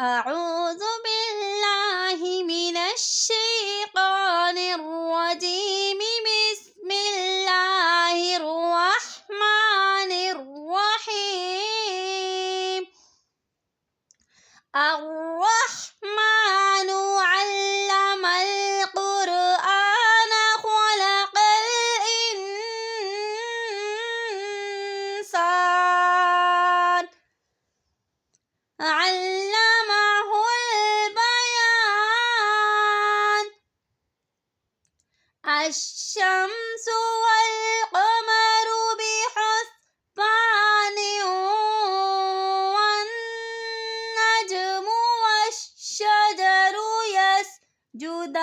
أعوذ بالله من الشيطان الرجيم. بسم الله الرحمن الرحيم. الرحمن علم القرآن خلق الإنسان علمه البيان. الشمس والقمر بحسبان والنجم والشجر يسجدان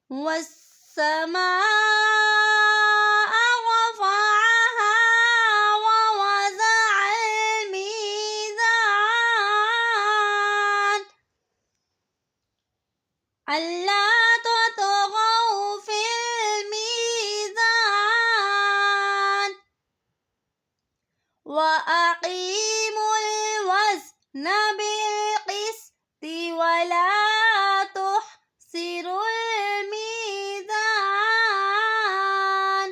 والسماء رفعها ووضع الميزان ألا تطغوا في الميزان وأقيموا الوزن بالقسط ولا تخسروا الميزان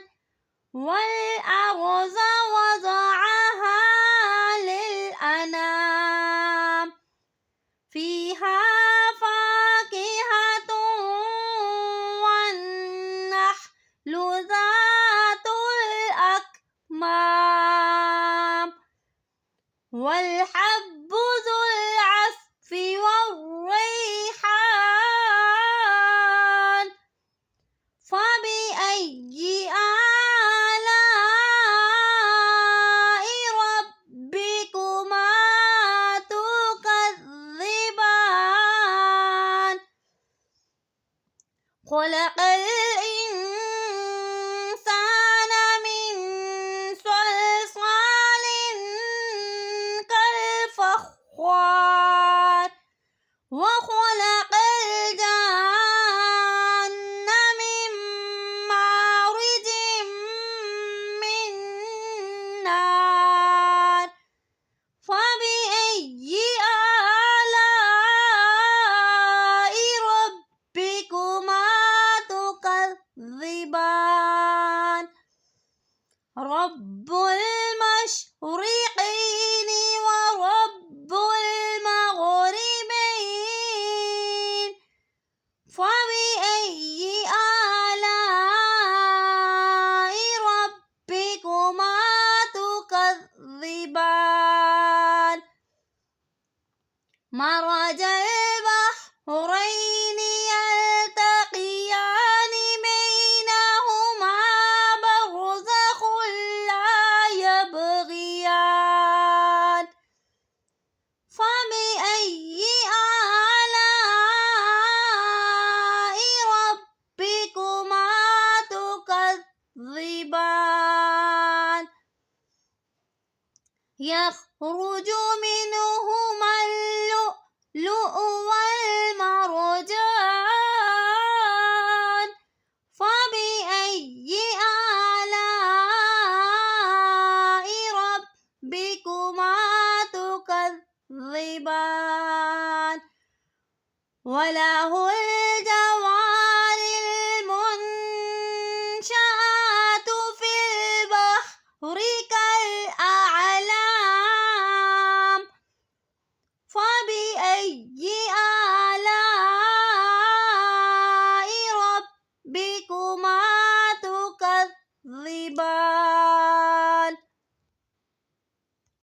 والأرض وضعها للأنام فيها فاكهة والنخل ذات الأكمام والحب ذو العصف والريحان فبأي آلاء ربكما تكذبان خلق الإنسان من صلصال كالفخار وخلق الجن من مارج من نار فبأي آلاء ربكما تكذبان رب المشرقين ورب المغربين فبأي آلاء ربكما تكذبان مرج البحرين يلتقيان بينهما برزخ لا يبغيان فبأي آلاء ربكما تكذبان يخرج منهما اللؤلؤ والمرجان فبأي آلاء ربكما تكذبان وله الجوار المنشآت في البحر كالأعلام فبأي آلاء ربكما تكذبان